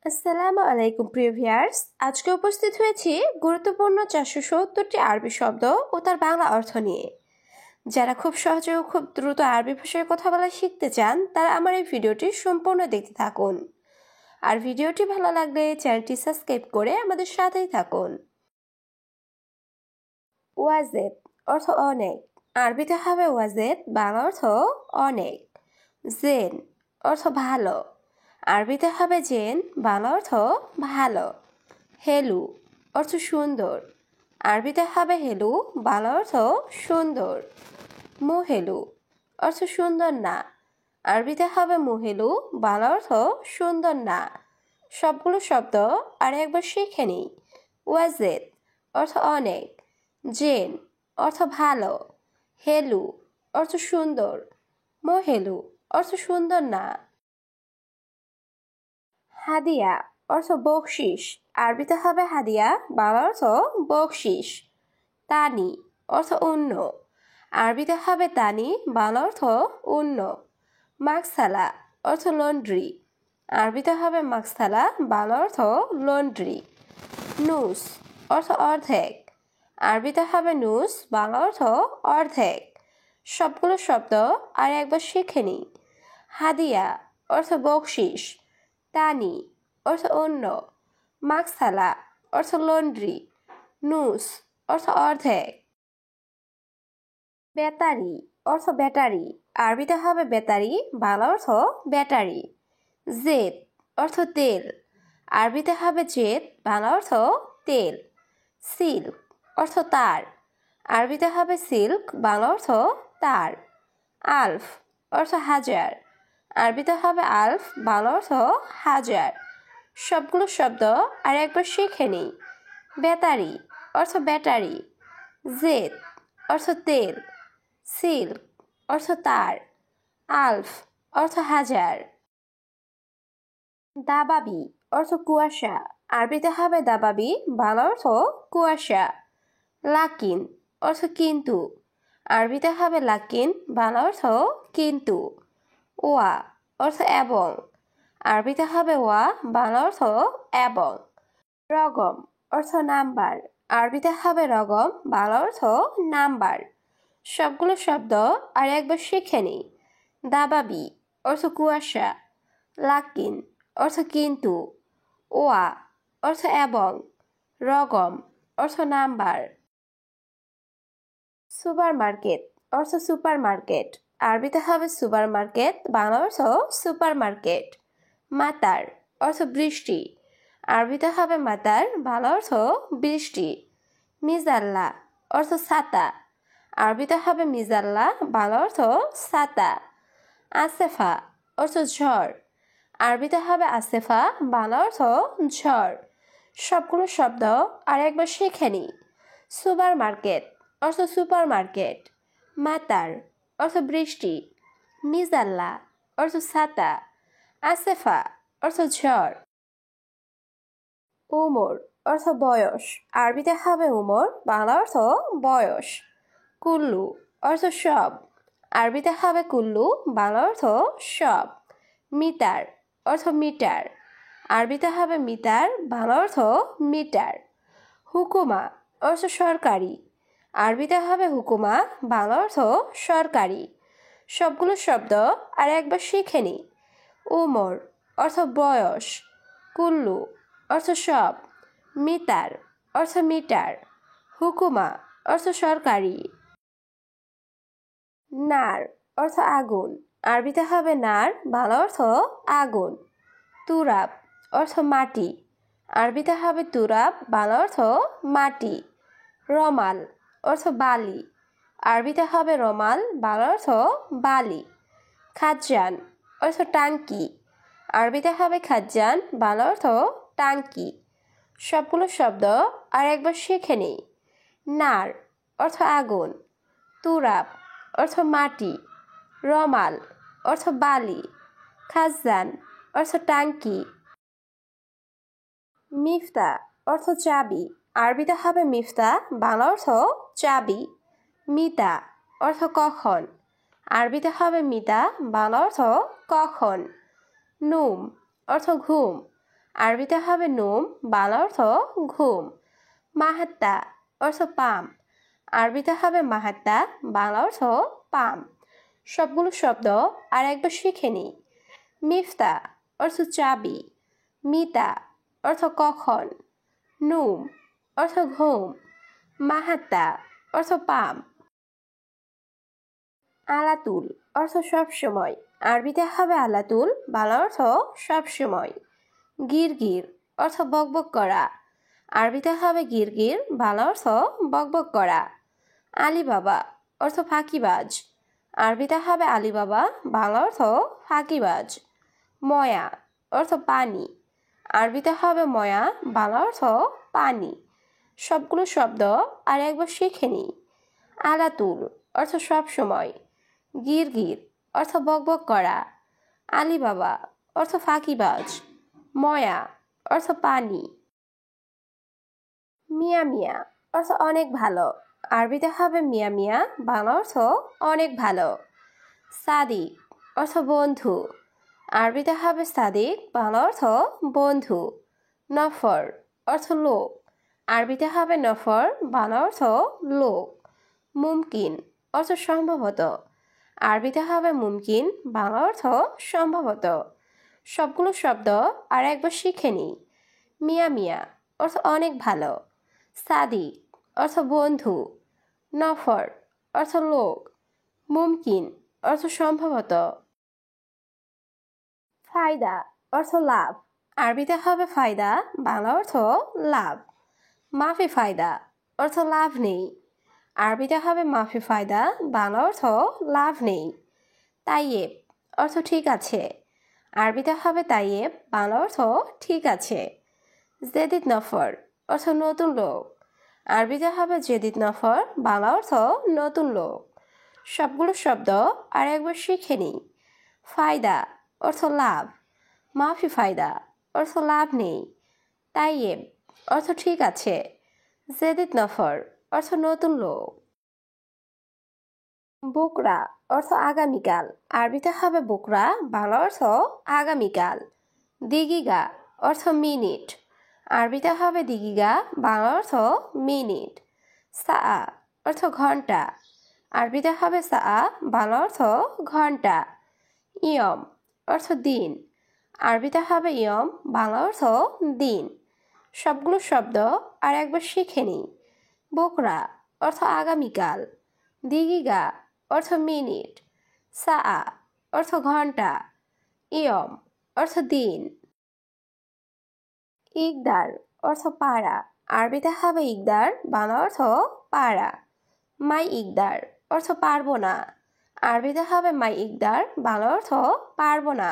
আসসালামু আলাইকুম প্রিয় ভিউয়ার্স, আজকে উপস্থিত হয়েছি গুরুত্বপূর্ণ 470টি আরবি শব্দ ও তার বাংলা অর্থ নিয়ে। যারা খুব সহজে ও খুব দ্রুত আরবি ভাষায় কথা বলা শিখতে চান তারা আমার এই ভিডিওটি সম্পূর্ণ দেখতে থাকুন। আর ভিডিওটি ভালো লাগলে চ্যানেলটি সাবস্ক্রাইব করে আমাদের সাথেই থাকুন। ওয়াজেদ অর্থ অনেক, আরবিতে হবে ওয়াজেদ, বাংলা অর্থ অনেক। জেন অর্থ ভালো, আরবিতে হবে জেন, বাংলা অর্থ ভালো। হেলু অর্থ সুন্দর, আরবিতে হবে হেলু, বাংলা অর্থ সুন্দর। মুহেলু অর্থ সুন্দর না, আরবিতে হবে মুহেলু, বাংলা অর্থ সুন্দর না। সবগুলো শব্দ আর একবার শিখে নিই। ওয়াজেদ অর্থ অনেক, জেন অর্থ ভালো, হেলু অর্থ সুন্দর, মুহেলু অর্থ সুন্দর না। হাদিয়া অর্থ বকশিস, আরবিতে হবে হাদিয়া, বাংলা অর্থ বকশিস। তানি অর্থ অন্য, আরবিতে হবে তানি, বাংলা অর্থ অন্য। মাকসালা অর্থ লন্ড্রি, আরবিতে হবে মাকসালা, বাংলা অর্থ লন্ড্রি। নুস অর্থ অর্ধেক, আরবিতে হবে নুস, বাংলা অর্থ অর্ধেক। সবগুলো শব্দ আর একবার শিখে নিই। হাদিয়া অর্থ বকশিস, তানি অর্থ অন্য, মাকসালা অর্থ লন্ড্রি, নুস অর্থ অর্ধেক। বেতারি অর্থ ব্যাটারি, আরবিতে হবে বেতারি, বাংলা অর্থ ব্যাটারি। জেদ অর্থ তেল, আরবিতে হবে জেদ, বাংলা অর্থ তেল। সিল্ক অর্থ তার, আরবিতে হবে সিল্ক, বাংলা অর্থ তার। আলফ অর্থ হাজার, আরবিতে হবে আলফ, বাংলা অর্থ হাজার। সবগুলো শব্দ আর একবার শিখে নিই। বেতারি অর্থ ব্যাটারি, জেদ অর্থ তেল, সিল্ক অর্থ তার, আলফ অর্থ হাজার। দাবাবি অর্থ কুয়াশা, আরবিতে হবে দাবাবি, বাংলা অর্থ কুয়াশা। লাকিন অর্থ কিন্তু, আরবিতে হবে লাকিন, বাংলা অর্থ কিন্তু। ওয়া অর্থ এবং, আরবিতে হবে ওয়া, বাংলা অর্থ এবং। রগম অর্থ নাম্বার, আরবিতে হবে রগম, বাংলা অর্থ নাম্বার। সবগুলো শব্দ আর একবার শিখে নিই। দাবাবি অর্থ কুয়াশা, লাকিন অর্থ কিন্তু, ওয়া অর্থ এবং, রগম অর্থ নাম্বার। সুপার মার্কেট অর্থ সুপার মার্কেট, আরবিতে হবে সুপার মার্কেট, বাংলা অর্থ সুপার মার্কেট। মাতার অর্থ বৃষ্টি, আরবিতে হবে মাতার, বাংলা অর্থ বৃষ্টি। মিজাল্লা অর্থ ছাতা, আরবিতে হবে মিজাল্লা, বাংলা অর্থ ছাতা। আসেফা অর্থ ঝড়, আরবিতে হবে আসেফা, বাংলা অর্থ ঝড়। সবগুলো শব্দ আর একবার শিখে নিই। সুপার মার্কেট অর্থ সুপার মার্কেট, মাতার অর্থ বৃষ্টি, মিজাল্লা অর্থ ছাতা, আসেফা অর্থ ঝড়। উমর অর্থ বয়স, আরবিতে হবে উমর, বাংলা অর্থ বয়স। কুল্লু অর্থ সব, আরবিতে হবে কুল্লু, বাংলা অর্থ সব। মিটার অর্থ মিটার, আরবিতে হবে মিটার, বাংলা অর্থ মিটার। হুকুমা অর্থ সরকারি, আরবিতে হবে হুকুমা, বাংলা অর্থ সরকারি। সবগুলো শব্দ আর একবার শিখে নিই। উমর অর্থ বয়স, কুল্লু অর্থ সব, মিটার অর্থ মিটার, হুকুমা অর্থ সরকারি। নার অর্থ আগুন, আরবিতে হবে নার, বাংলা অর্থ আগুন। তুরাব অর্থ মাটি, আরবিতে হবে তুরাব, বাংলা অর্থ মাটি। রমাল অর্থ বালি, আরবিতে হবে রমাল, বাংলা অর্থ বালি। খাজ্জান অর্থ টাঙ্কি, আরবিতে হবে খাজ্জান, বাংলা অর্থ টাঙ্কি। সবগুলো শব্দ আর একবার শিখে নিই। নার অর্থ আগুন, তুরাব অর্থ মাটি, রমাল অর্থ বালি, খাজ্জান অর্থ টাঙ্কি। মিফতা অর্থ চাবি, আরবিতে হবে মিফতা, বাংলা অর্থ চাবি। মিতা অর্থ কখন, আরবিতে হবে মিতা, বাংলা অর্থ কখন। নুম অর্থ ঘুম, আরবিতে হবে নুম, বাংলা অর্থ ঘুম। মাহাত্তা অর্থ পাম, আরবিতে হবে মাহাত্তা, বাংলা অর্থ পাম। সবগুলো শব্দ আর একবার শিখে নিই। মিফতা অর্থ চাবি, মিতা অর্থ কখন, নুম অর্থ ঘুম, মাহাত্তা অর্থ পাম। আলাতুল অর্থ সবসময়, আরবিতে হবে আলাতুল, বাংলা অর্থ সবসময়। গিরগির অর্থ বকবক করা, আরবিতে হবে গিরগির, বাংলা অর্থ বকবক করা। আলিবাবা অর্থ ফাঁকিবাজ, আরবিতে হবে আলিবাবা, বাংলা অর্থ ফাঁকিবাজ। ময়া অর্থ পানি, আরবিতে হবে ময়া, বাংলা অর্থ পানি। সবগুলো শব্দ আর একবার শিখে নিই। আলাতুল অর্থ সবসময়, গিরগির অর্থ বকবক করা, আলিবাবা অর্থ ফাঁকিবাজ, ময়া অর্থ পানি। মিয়া মিয়া অর্থ অনেক ভালো, আরবিতে হবে মিয়া মিয়া, বাংলা অর্থ অনেক ভালো। সাদিক অর্থ বন্ধু, আরবিতে হবে সাদিক, বাংলা অর্থ বন্ধু। নফর অর্থ লোক, আরবিতে হবে নফর, বাংলা অর্থ লোক। মুমকিন অর্থ সম্ভবত, আরবিতে হবে মুমকিন, বাংলা অর্থ সম্ভবত। সবগুলো শব্দ আর একবার শিখে নিই। মিয়া মিয়া অর্থ অনেক ভালো, সাদিক অর্থ বন্ধু, নফর অর্থ লোক, মুমকিন অর্থ সম্ভবত। ফায়দা অর্থ লাভ, আরবিতে হবে ফায়দা, বাংলা অর্থ লাভ। মাফি ফায়দা অর্থ লাভ নেই, আরবিতে হবে মাফি ফায়দা, বাংলা অর্থ লাভ নেই। তাইয়েব অর্থ ঠিক আছে, আরবিতে হবে তাইয়েব, বাংলা অর্থ ঠিক আছে। জেদিদ নফর অর্থ নতুন লোক, আরবিতে হবে জেদিদ নফর, বাংলা অর্থ নতুন লোক। সবগুলো শব্দ আর একবার শিখে নিই। ফায়দা অর্থ লাভ, মাফি ফায়দা অর্থ লাভ নেই, তাইয়েব অর্থ ঠিক আছে, জেদিদ নফর অর্থ নতুন লোক। বুকরা অর্থ আগামীকাল, আরবিতে হবে বুকরা, বাংলা অর্থ আগামীকাল। দিগিগা অর্থ মিনিট, আরবিতে হবে দিগিগা, বাংলা অর্থ মিনিট। সা অর্থ ঘন্টা, আরবিতে হবে সা, বাংলা অর্থ ঘন্টা। ইয়ম অর্থ দিন, আরবিতে হবে ইয়ম, বাংলা অর্থ দিন। সবগুলো শব্দ আর একবার শিখে নিই। বুকরা অর্থ আগামীকাল, দিগিগা অর্থ মিনিট, সা অর্থ ঘন্টা, ইয়ম অর্থ দিন। ইকদার অর্থ পাড়া, আরবিতে হবে ইকদার, বাংলা অর্থ পাড়া। মাই ইকদার অর্থ পারবো না, আরবিতে হবে মাই ইকদার, বাংলা অর্থ পারবো না।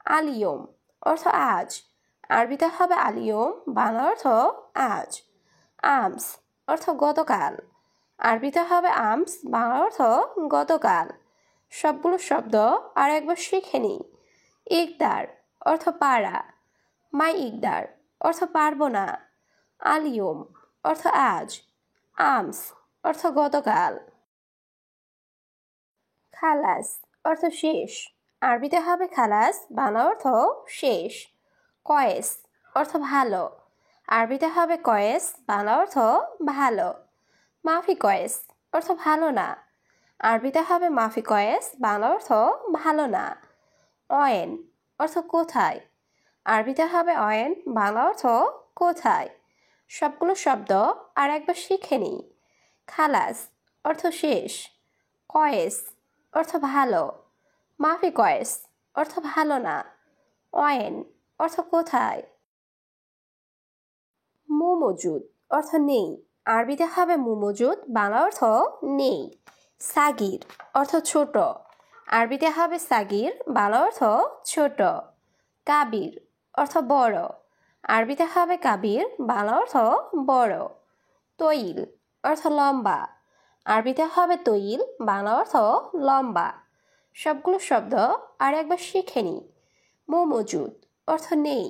আলিয়ম অর্থ আজ, আরবিতে হবে আলিয়ম, বাংলা অর্থ আজ। আমস অর্থ গতকাল, আরবিতে হবে আমস, বাংলা অর্থ গতকাল। সবগুলো শব্দ আর একবার শিখে নিই। ইকদার অর্থ পাড়া, মাই ইকদার অর্থ পারবো না, আলিয়ম অর্থ আজ, আমস অর্থ গতকাল। খালাস অর্থ শেষ, আরবিতে হবে খালাস, বাংলা অর্থ শেষ। কয়েস অর্থ ভালো, আরবিতে হবে কয়েস, বাংলা অর্থ ভালো। মাফি কয়েস অর্থ ভালো না, আরবিতে হবে মাফি কয়েস, বাংলা অর্থ ভালো না। অয়েন অর্থ কোথায়, আরবিতে হবে অয়েন, বাংলা অর্থ কোথায়। সবগুলো শব্দ আর একবার শিখে নিই। খালাস অর্থ শেষ, কয়েস অর্থ ভালো, মাফি কয়েস অর্থ ভালো না, অয়েন অর্থ কোথায়। মু মজুদ অর্থ নেই, আরবিতে হবে মু মজুদ, বাংলা অর্থ নেই। সাগির অর্থ ছোট, আরবিতে হবে সাগির, বাংলা অর্থ ছোট। কাবির অর্থ বড়, আরবিতে হবে কাবির, বাংলা অর্থ বড়। তৈল অর্থ লম্বা, আরবিতে হবে তৈল, বাংলা অর্থ লম্বা। সবগুলো শব্দ আর একবার শিখে নিই। মু মজুদ অর্থ নেই,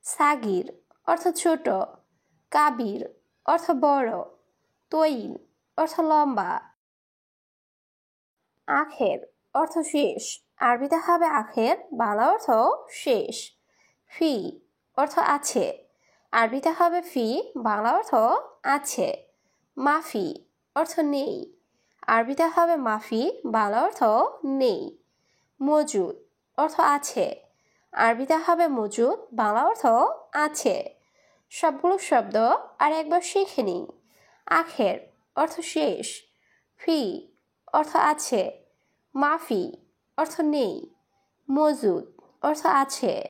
সাগির অর্থ ছোট, কাবির অর্থ বড়, তৈল অর্থ লম্বা। আখের অর্থ শেষ, আরবিতে হবে আখের, বাংলা অর্থ শেষ। ফি অর্থ আছে। আরবিতে হবে ফি, বাংলা অর্থ আছে। মাফি অর্থ নেই। আরবিতে হবে মাফি, বাংলা অর্থ নেই। মজুদ অর্থ আছে। আরবিতে হবে মজুদ, বাংলা অর্থ আছে। সবগুলো শব্দ আর একবার শিখে নিই। আখের অর্থ শেষ। ফি অর্থ আছে। মাফি অর্থ নেই। মজুদ অর্থ আছে।